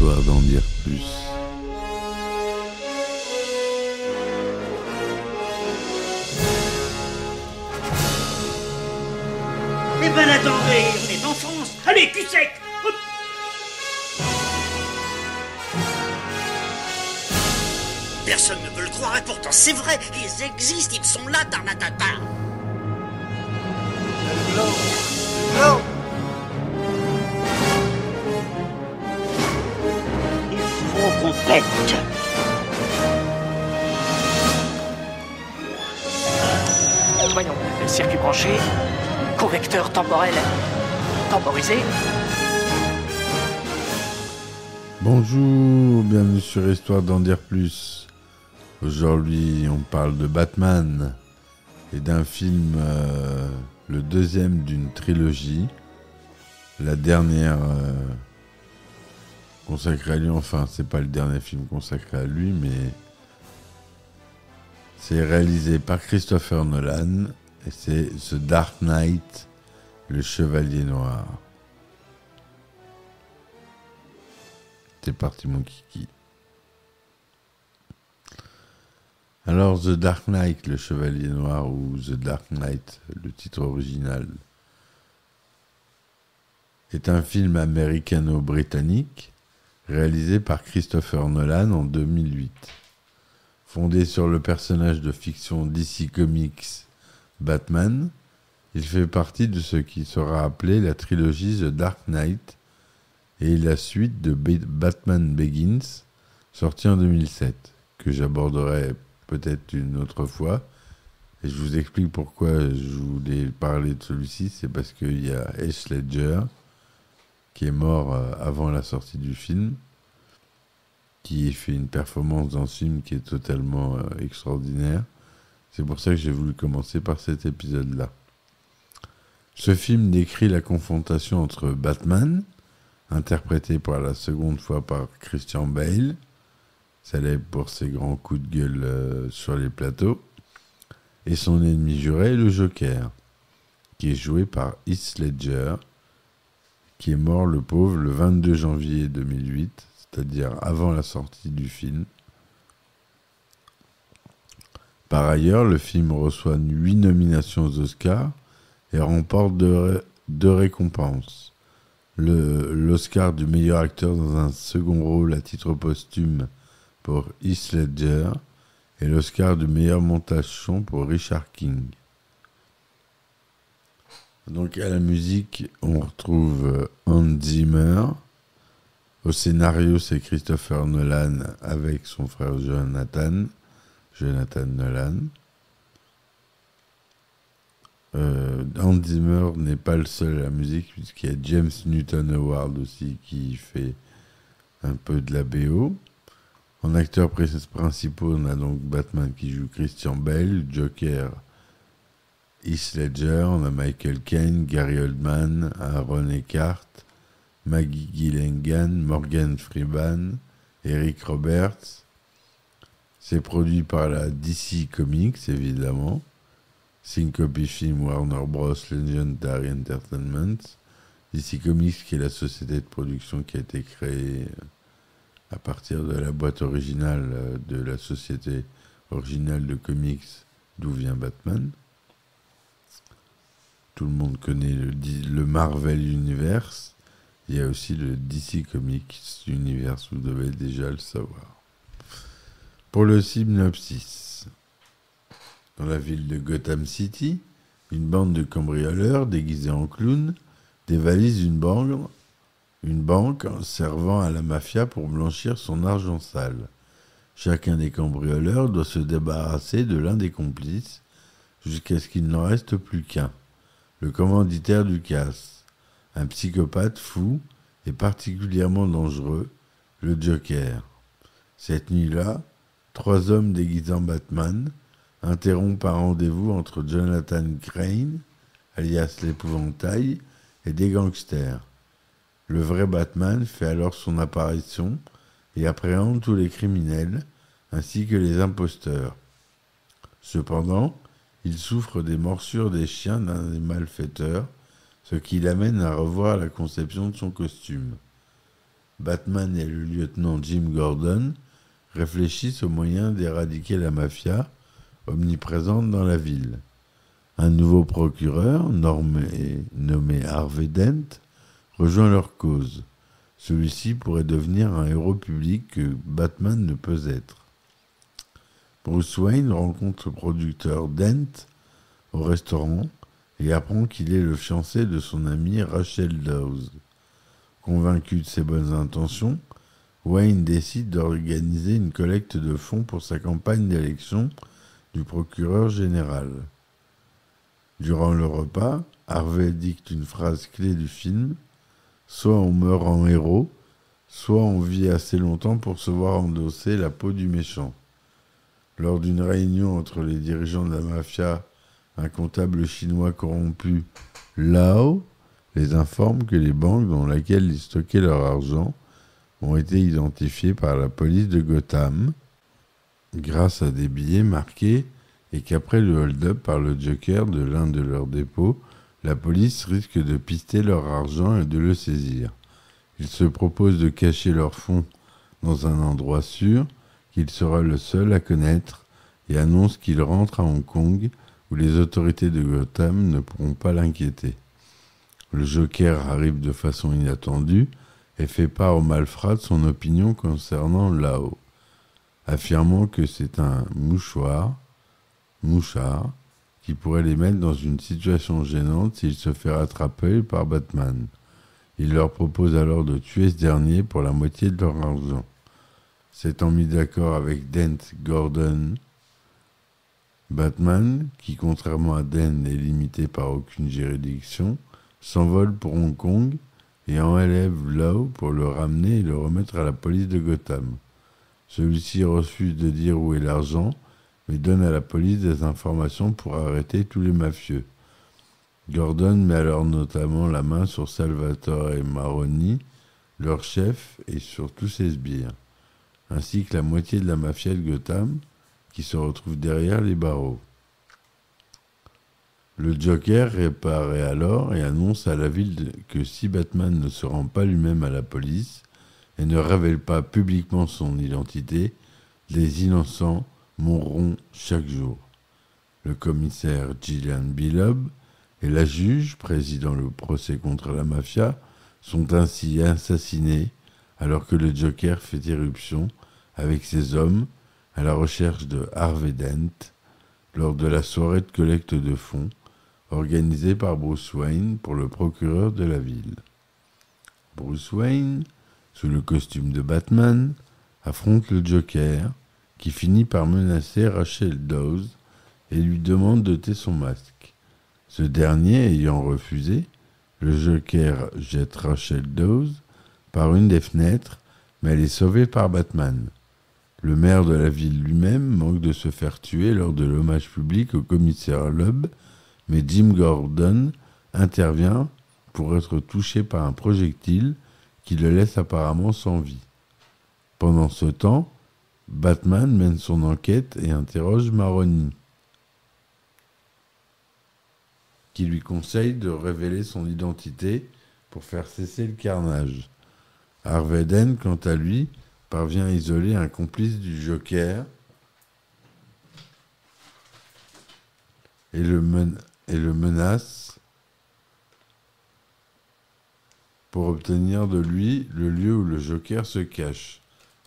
Histoire d'en dire plus. Eh ben attendez, on est en France. Allez, cul sec. Hop. Personne ne peut le croire et pourtant c'est vrai. Ils existent, ils sont là, Tarnatata. Non. Il faut qu'on pète. Voyons, circuit branché, convecteur temporel temporisé. Bonjour, bienvenue sur Histoire d'en dire plus. Aujourd'hui, on parle de Batman et d'un film, le deuxième d'une trilogie. La dernière consacrée à lui, enfin, c'est pas le dernier film consacré à lui, mais c'est réalisé par Christopher Nolan et c'est The Dark Knight, le Chevalier Noir. C'est parti mon kiki. Alors The Dark Knight, le Chevalier Noir, ou The Dark Knight, le titre original, est un film américano-britannique réalisé par Christopher Nolan en 2008. Fondé sur le personnage de fiction DC Comics Batman, il fait partie de ce qui sera appelé la trilogie The Dark Knight et la suite de Batman Begins, sortie en 2007, que j'aborderai peut-être une autre fois. Et je vous explique pourquoi je voulais parler de celui-ci. C'est parce qu'il y a Heath Ledger, qui est mort avant la sortie du film, qui fait une performance dans ce film qui est totalement extraordinaire. C'est pour ça que j'ai voulu commencer par cet épisode-là. Ce film décrit la confrontation entre Batman, interprété pour la seconde fois par Christian Bale, célèbre pour ses grands coups de gueule sur les plateaux, et son ennemi juré, le Joker, qui est joué par Heath Ledger, qui est mort, le pauvre, le 22 janvier 2008, c'est-à-dire avant la sortie du film. Par ailleurs, le film reçoit 8 nominations aux Oscars et remporte deux récompenses. L'Oscar du meilleur acteur dans un second rôle à titre posthume pour Heath Ledger et l'Oscar du meilleur montage son pour Richard King. Donc à la musique, on retrouve Hans Zimmer. Au scénario, c'est Christopher Nolan avec son frère Jonathan Nolan. Hans Zimmer n'est pas le seul à la musique, puisqu'il y a James Newton Howard aussi qui fait un peu de la BO. En acteurs principaux, on a donc Batman qui joue Christian Bale, Joker Heath Ledger, on a Michael Caine, Gary Oldman, Aaron Eckhart, Maggie Gyllenhaal, Morgan Freeman, Eric Roberts. C'est produit par la DC Comics, évidemment. Syncopy Film, Warner Bros, Legendary Entertainment. DC Comics, qui est la société de production qui a été créée à partir de la boîte originale de la société originale de comics d'où vient Batman. Tout le monde connaît le Marvel Universe. Il y a aussi le DC Comics Universe, vous devez déjà le savoir. Pour le synopsis, dans la ville de Gotham City, une bande de cambrioleurs déguisés en clowns dévalise une banque servant à la mafia pour blanchir son argent sale. Chacun des cambrioleurs doit se débarrasser de l'un des complices jusqu'à ce qu'il n'en reste plus qu'un, le commanditaire du casse, un psychopathe fou et particulièrement dangereux, le Joker. Cette nuit-là, 3 hommes déguisés en Batman interrompent un rendez-vous entre Jonathan Crane, alias l'épouvantail, et des gangsters. Le vrai Batman fait alors son apparition et appréhende tous les criminels, ainsi que les imposteurs. Cependant, il souffre des morsures des chiens d'un des malfaiteurs, ce qui l'amène à revoir la conception de son costume. Batman et le lieutenant Jim Gordon réfléchissent aux moyens d'éradiquer la mafia omniprésente dans la ville. Un nouveau procureur, nommé Harvey Dent, rejoint leur cause. Celui-ci pourrait devenir un héros public que Batman ne peut être. Bruce Wayne rencontre le producteur Dent au restaurant et apprend qu'il est le fiancé de son amie Rachel Dawes. Convaincu de ses bonnes intentions, Wayne décide d'organiser une collecte de fonds pour sa campagne d'élection du procureur général. Durant le repas, Harvey dicte une phrase clé du film: « Soit on meurt en héros, soit on vit assez longtemps pour se voir endosser la peau du méchant. » Lors d'une réunion entre les dirigeants de la mafia, un comptable chinois corrompu, Lao, les informe que les banques dans lesquelles ils stockaient leur argent ont été identifiées par la police de Gotham grâce à des billets marqués et qu'après le hold-up par le Joker de l'un de leurs dépôts, la police risque de pister leur argent et de le saisir. Ils se proposent de cacher leurs fonds dans un endroit sûr qu'il sera le seul à connaître et annoncent qu'ils rentrent à Hong Kong où les autorités de Gotham ne pourront pas l'inquiéter. Le Joker arrive de façon inattendue et fait part aux malfrats de son opinion concernant Lao, affirmant que c'est un mouchard, qui pourrait les mettre dans une situation gênante s'il se fait rattraper par Batman. Il leur propose alors de tuer ce dernier pour la moitié de leur argent. S'étant mis d'accord avec Dent Gordon, Batman, qui contrairement à Dent n'est limité par aucune juridiction, s'envole pour Hong Kong et enlève Lao pour le ramener et le remettre à la police de Gotham. Celui-ci refuse de dire où est l'argent, mais donne à la police des informations pour arrêter tous les mafieux. Gordon met alors notamment la main sur Salvatore Maroni, leur chef, et sur tous ses sbires, ainsi que la moitié de la mafia de Gotham, qui se retrouve derrière les barreaux. Le Joker réapparaît alors et annonce à la ville que si Batman ne se rend pas lui-même à la police et ne révèle pas publiquement son identité, les innocents mourront chaque jour. Le commissaire Gillian Bilob et la juge présidant le procès contre la mafia sont ainsi assassinés alors que le Joker fait irruption avec ses hommes à la recherche de Harvey Dent lors de la soirée de collecte de fonds organisée par Bruce Wayne pour le procureur de la ville. Bruce Wayne, sous le costume de Batman, affronte le Joker, qui finit par menacer Rachel Dawes et lui demande d'ôter son masque. Ce dernier ayant refusé, le Joker jette Rachel Dawes par une des fenêtres, mais elle est sauvée par Batman. Le maire de la ville lui-même manque de se faire tuer lors de l'hommage public au commissaire Loeb, mais Jim Gordon intervient pour être touché par un projectile qui le laisse apparemment sans vie. Pendant ce temps, Batman mène son enquête et interroge Maroni, qui lui conseille de révéler son identité pour faire cesser le carnage. Harvey Dent, quant à lui, parvient à isoler un complice du Joker et le menace pour obtenir de lui le lieu où le Joker se cache.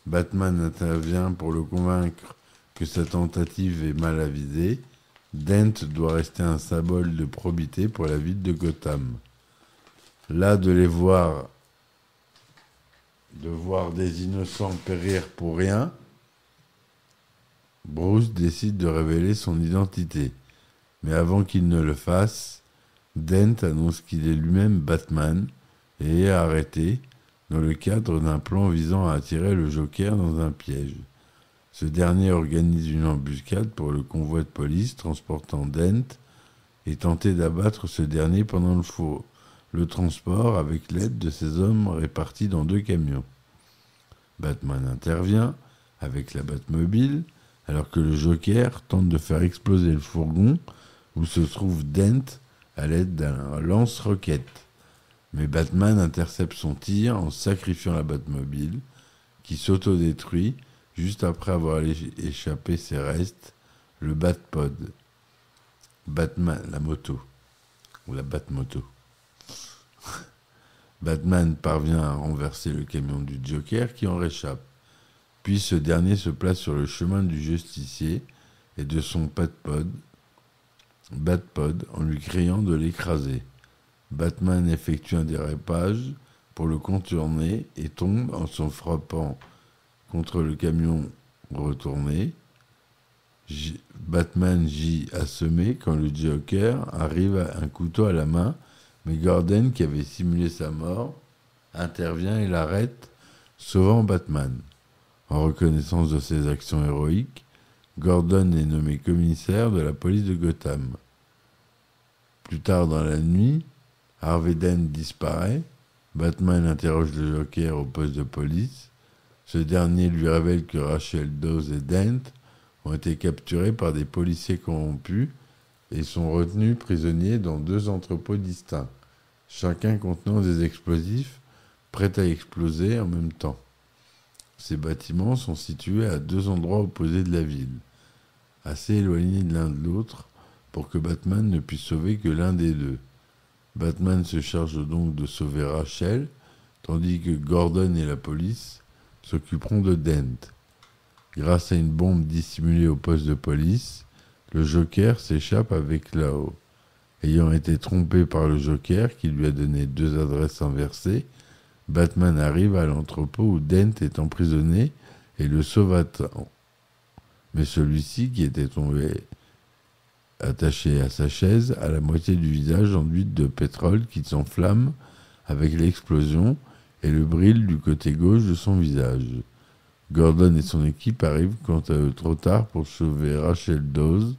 Batman intervient pour le convaincre que sa tentative est mal avisée. Dent doit rester un symbole de probité pour la ville de Gotham. Là, de voir des innocents périr pour rien, Bruce décide de révéler son identité. Mais avant qu'il ne le fasse, Dent annonce qu'il est lui-même Batman et est arrêté dans le cadre d'un plan visant à attirer le Joker dans un piège. Ce dernier organise une embuscade pour le convoi de police transportant Dent et tenter d'abattre ce dernier pendant le transport avec l'aide de ses hommes répartis dans 2 camions. Batman intervient avec la Batmobile alors que le Joker tente de faire exploser le fourgon où se trouve Dent à l'aide d'un lance-roquette. Mais Batman intercepte son tir en sacrifiant la Batmobile, qui s'autodétruit juste après avoir échappé ses restes, le Batpod. Batman, la moto, ou la Batmoto. Batman parvient à renverser le camion du Joker qui en réchappe. Puis ce dernier se place sur le chemin du justicier et de son Batpod en lui criant de l'écraser. Batman effectue un dérapage pour le contourner et tombe en se frappant contre le camion retourné. Batman gît assommé quand le Joker arrive à un couteau à la main, mais Gordon, qui avait simulé sa mort, intervient et l'arrête, sauvant Batman. En reconnaissance de ses actions héroïques, Gordon est nommé commissaire de la police de Gotham. Plus tard dans la nuit, Harvey Dent disparaît. Batman interroge le Joker au poste de police. Ce dernier lui révèle que Rachel Dawes et Dent ont été capturés par des policiers corrompus et sont retenus prisonniers dans 2 entrepôts distincts, chacun contenant des explosifs prêts à exploser en même temps. Ces bâtiments sont situés à 2 endroits opposés de la ville, assez éloignés de l'un de l'autre pour que Batman ne puisse sauver que l'un des 2. Batman se charge donc de sauver Rachel, tandis que Gordon et la police s'occuperont de Dent. Grâce à une bombe dissimulée au poste de police, le Joker s'échappe avec Lao. Ayant été trompé par le Joker, qui lui a donné 2 adresses inversées, Batman arrive à l'entrepôt où Dent est emprisonné et le sauve à temps. Mais celui-ci, qui était tombé attaché à sa chaise, a la moitié du visage enduit de pétrole qui s'enflamme avec l'explosion et le brille du côté gauche de son visage. Gordon et son équipe arrivent quant à eux trop tard pour sauver Rachel Dawes,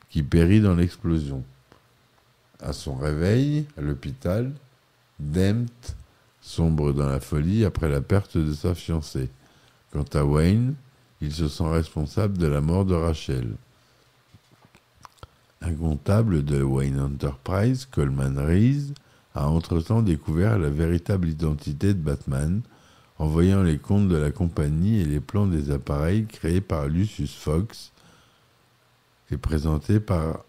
qui périt dans l'explosion. À son réveil, à l'hôpital, Dent sombre dans la folie après la perte de sa fiancée. Quant à Wayne, il se sent responsable de la mort de Rachel. Un comptable de Wayne Enterprise, Coleman Reese, a entre-temps découvert la véritable identité de Batman en voyant les comptes de la compagnie et les plans des appareils créés par Lucius Fox et présentés par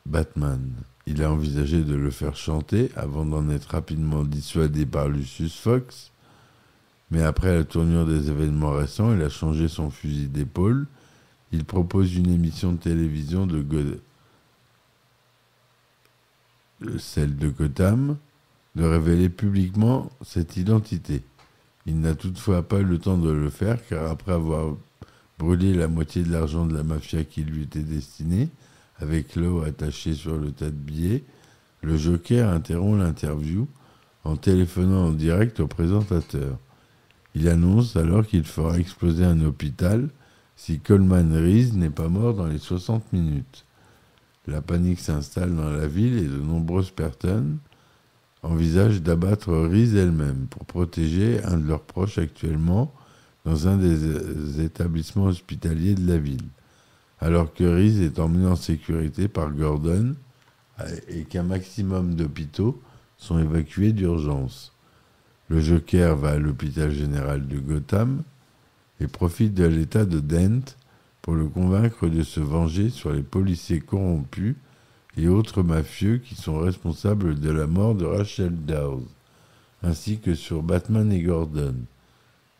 Batman. Il a envisagé de le faire chanter avant d'en être rapidement dissuadé par Lucius Fox, mais après la tournure des événements récents, il a changé son fusil d'épaule. Il propose une émission de télévision celle de Gotham, de révéler publiquement cette identité. Il n'a toutefois pas eu le temps de le faire, car après avoir brûlé la moitié de l'argent de la mafia qui lui était destiné, avec l'eau attachée sur le tas de billets, le Joker interrompt l'interview en téléphonant en direct au présentateur. Il annonce alors qu'il fera exploser un hôpital si Coleman Reese n'est pas mort dans les 60 minutes. La panique s'installe dans la ville et de nombreuses personnes envisagent d'abattre Reese elle-même pour protéger un de leurs proches actuellement dans un des établissements hospitaliers de la ville, alors que Reese est emmené en sécurité par Gordon et qu'un maximum d'hôpitaux sont évacués d'urgence. Le Joker va à l'hôpital général de Gotham et profite de l'état de Dent pour le convaincre de se venger sur les policiers corrompus et autres mafieux qui sont responsables de la mort de Rachel Dawes, ainsi que sur Batman et Gordon.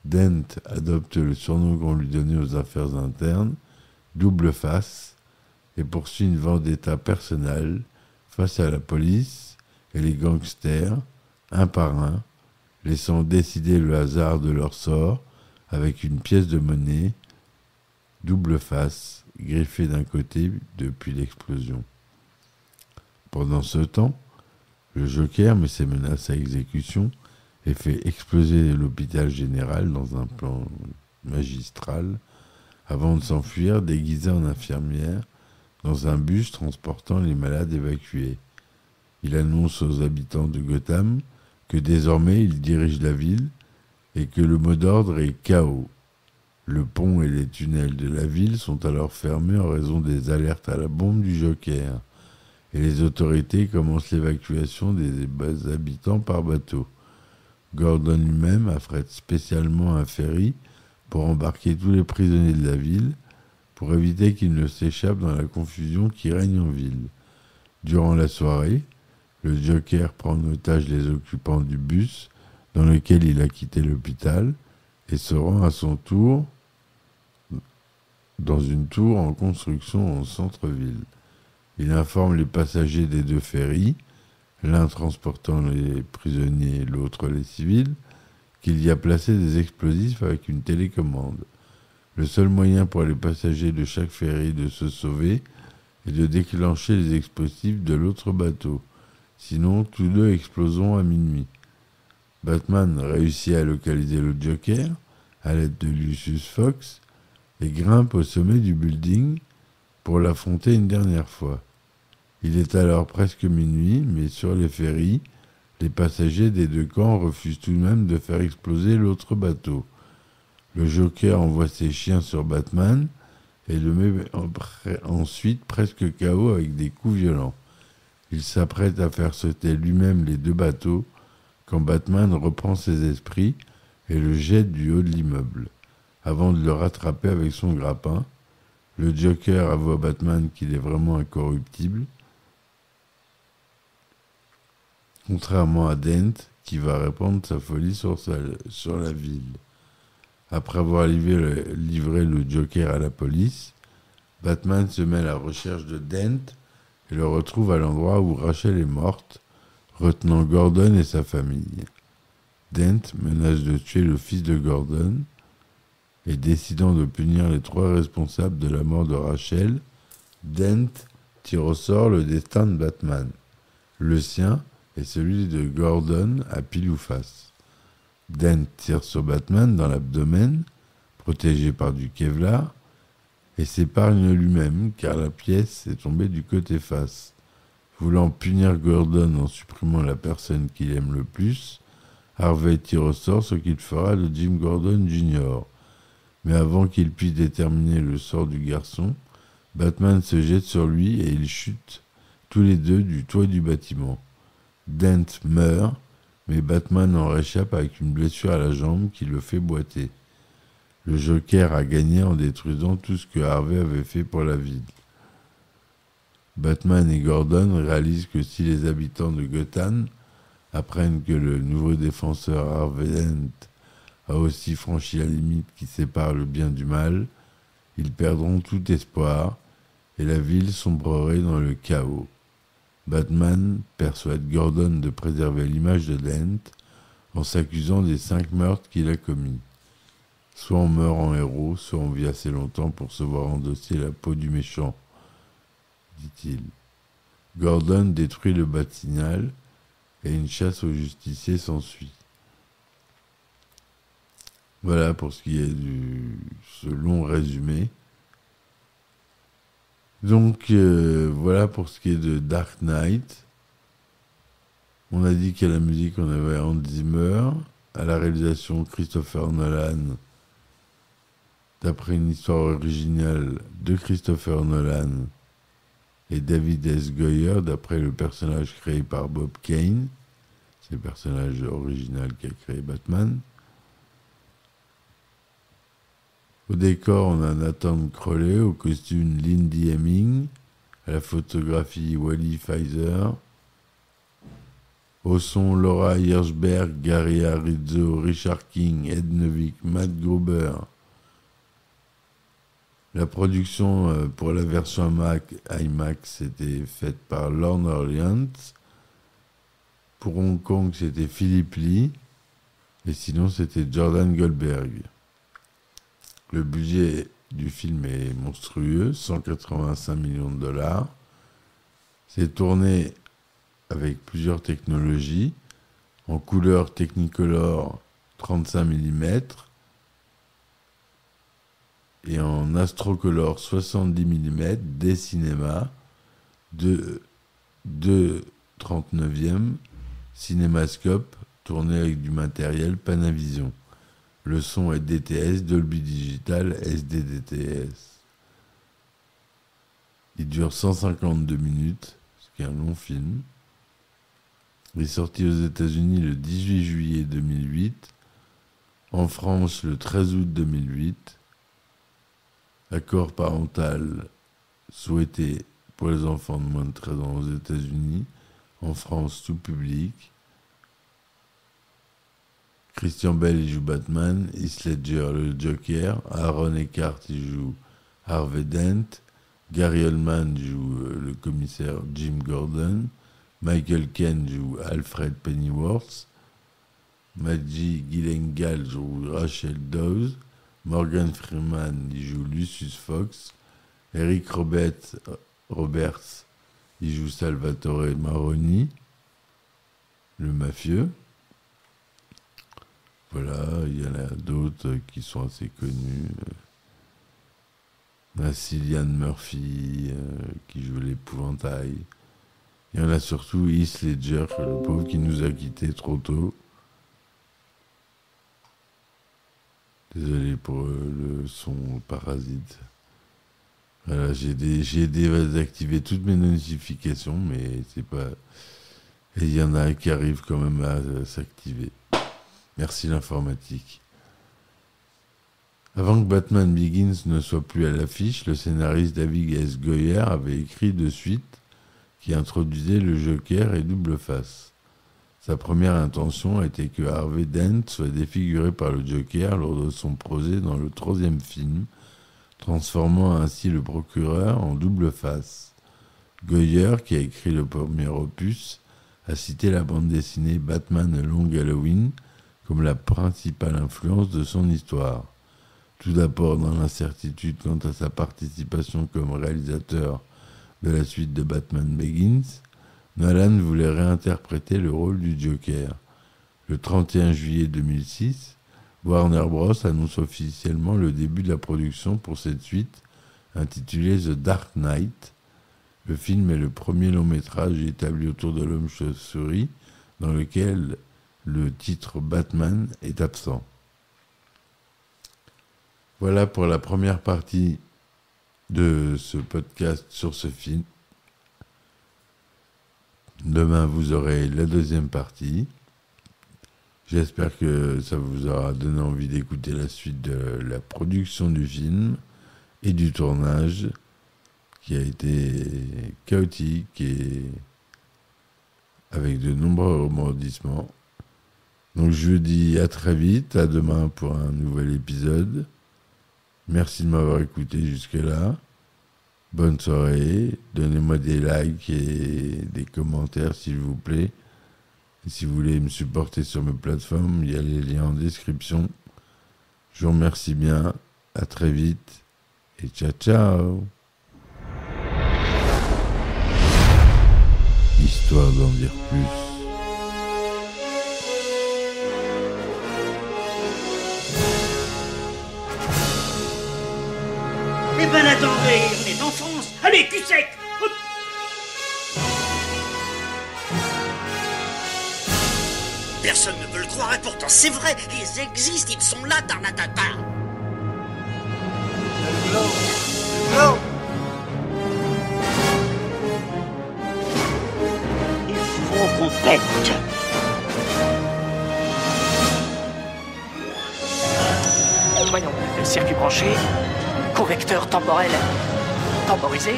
Dent adopte le surnom qu'on lui donnait aux affaires internes, Double Face, et poursuit une vendetta personnelle face à la police et les gangsters, un par un, laissant décider le hasard de leur sort avec une pièce de monnaie, Double Face, griffée d'un côté depuis l'explosion. Pendant ce temps, le Joker met ses menaces à exécution et fait exploser l'hôpital général dans un plan magistral avant de s'enfuir déguisé en infirmière dans un bus transportant les malades évacués. Il annonce aux habitants de Gotham que désormais il dirige la ville et que le mot d'ordre est chaos. Le pont et les tunnels de la ville sont alors fermés en raison des alertes à la bombe du Joker. et les autorités commencent l'évacuation des habitants par bateau. Gordon lui-même affrète spécialement un ferry pour embarquer tous les prisonniers de la ville, pour éviter qu'ils ne s'échappent dans la confusion qui règne en ville. Durant la soirée, le Joker prend en otage les occupants du bus dans lequel il a quitté l'hôpital et se rend à son tour dans une tour en construction en centre-ville. Il informe les passagers des deux ferries, l'un transportant les prisonniers et l'autre les civils, qu'il y a placé des explosifs avec une télécommande. Le seul moyen pour les passagers de chaque ferry de se sauver est de déclencher les explosifs de l'autre bateau. Sinon, tous deux exploseront à minuit. Batman réussit à localiser le Joker à l'aide de Lucius Fox et grimpe au sommet du building pour l'affronter une dernière fois. Il est alors presque minuit, mais sur les ferries, les passagers des deux camps refusent tout de même de faire exploser l'autre bateau. Le Joker envoie ses chiens sur Batman et le met ensuite presque KO avec des coups violents. Il s'apprête à faire sauter lui-même les deux bateaux quand Batman reprend ses esprits et le jette du haut de l'immeuble. Avant de le rattraper avec son grappin, le Joker avoue à Batman qu'il est vraiment incorruptible, contrairement à Dent qui va répandre sa folie sur la ville. Après avoir livré le Joker à la police, Batman se met à la recherche de Dent et le retrouve à l'endroit où Rachel est morte, retenant Gordon et sa famille. Dent menace de tuer le fils de Gordon et décidant de punir les trois responsables de la mort de Rachel, Dent tire au sort le destin de Batman. Le sien est celui de Gordon à pile ou face. Dent tire sur Batman dans l'abdomen, protégé par du Kevlar, et s'épargne lui-même car la pièce est tombée du côté face. Voulant punir Gordon en supprimant la personne qu'il aime le plus, Harvey tire au sort ce qu'il fera de Jim Gordon Jr. Mais avant qu'il puisse déterminer le sort du garçon, Batman se jette sur lui et ils chutent tous les deux du toit du bâtiment. Dent meurt, mais Batman en réchappe avec une blessure à la jambe qui le fait boiter. Le Joker a gagné en détruisant tout ce que Harvey avait fait pour la ville. Batman et Gordon réalisent que si les habitants de Gotham apprennent que le nouveau défenseur Harvey Dent a aussi franchi la limite qui sépare le bien du mal, ils perdront tout espoir et la ville sombrerait dans le chaos. Batman persuade Gordon de préserver l'image de Dent en s'accusant des 5 meurtres qu'il a commis. Soit on meurt en héros, soit on vit assez longtemps pour se voir endosser la peau du méchant, dit-il. Gordon détruit le Bat-Signal et une chasse aux justiciers s'ensuit. Voilà pour ce qui est ce long résumé. Donc voilà pour ce qui est de Dark Knight. On a dit qu'à la musique on avait Hans Zimmer, à la réalisation Christopher Nolan, d'après une histoire originale de Christopher Nolan, et David S. Goyer d'après le personnage créé par Bob Kane. C'est le personnage original qui a créé Batman. Au décor, on a Nathan Crowley, au costume Lindy Hemming, à la photographie Wally Pfizer, au son Laura Hirschberg, Gary Rizzo, Richard King, Ed Novick, Matt Gruber. La production pour la version IMAX était faite par Lorne Orleans. Pour Hong Kong, c'était Philip Lee. Et sinon, c'était Jordan Goldberg. Le budget du film est monstrueux, 185 millions de dollars. C'est tourné avec plusieurs technologies, en couleur Technicolor 35 mm et en Astrocolor 70 mm des cinémas de 2/39e cinémascope tourné avec du matériel Panavision. Le son est DTS, Dolby Digital, SD-DTS. Il dure 152 minutes, ce qui est un long film. Il est sorti aux États-Unis le 18 juillet 2008, en France le 13 août 2008. Accord parental souhaité pour les enfants de moins de 13 ans aux États-Unis, en France tout public. Christian Bale il joue Batman, Heath Ledger le Joker, Aaron Eckhart il joue Harvey Dent, Gary Oldman joue le commissaire Jim Gordon, Michael Caine joue Alfred Pennyworth, Maggie Gyllenhaal joue Rachel Dawes, Morgan Freeman il joue Lucius Fox, Eric Roberts il joue Salvatore Maroni, le mafieux. Voilà, il y en a d'autres qui sont assez connus. Il y a Cillian Murphy qui joue l'épouvantail. Il y en a surtout Heath Ledger, le pauvre qui nous a quittés trop tôt. Désolé pour le son parasite. Voilà, j'ai désactivé toutes mes notifications, mais c'est pas... Et il y en a qui arrivent quand même à s'activer. Merci l'informatique. Avant que Batman Begins ne soit plus à l'affiche, le scénariste David S. Goyer avait écrit deux suites qui introduisaient le Joker et Double Face. Sa première intention était que Harvey Dent soit défiguré par le Joker lors de son procès dans le troisième film, transformant ainsi le procureur en Double Face. Goyer, qui a écrit le premier opus, a cité la bande dessinée Batman A Long Halloween comme la principale influence de son histoire. Tout d'abord dans l'incertitude quant à sa participation comme réalisateur de la suite de Batman Begins, Nolan voulait réinterpréter le rôle du Joker. Le 31 juillet 2006, Warner Bros. Annonce officiellement le début de la production pour cette suite, intitulée The Dark Knight. Le film est le premier long métrage établi autour de l'homme chauve-souris, dans lequel le titre Batman est absent. Voilà pour la première partie de ce podcast sur ce film. Demain, vous aurez la deuxième partie. J'espère que ça vous aura donné envie d'écouter la suite de la production du film et du tournage qui a été chaotique et avec de nombreux rebondissements. Donc je vous dis à très vite, à demain pour un nouvel épisode. Merci de m'avoir écouté jusque-là. Bonne soirée. Donnez-moi des likes et des commentaires s'il vous plaît. Et si vous voulez me supporter sur mes plateformes, il y a les liens en description. Je vous remercie bien. À très vite. Et ciao ciao. Histoire d'en dire plus. Eh ben attendez, on est en France. Allez, cul sec. Hop. Personne ne veut le croire et pourtant c'est vrai. Ils existent, ils sont là, Tarnatata. Glow. Il faut qu'on pète. Voyons, le circuit branché, correcteur temporel temporisé,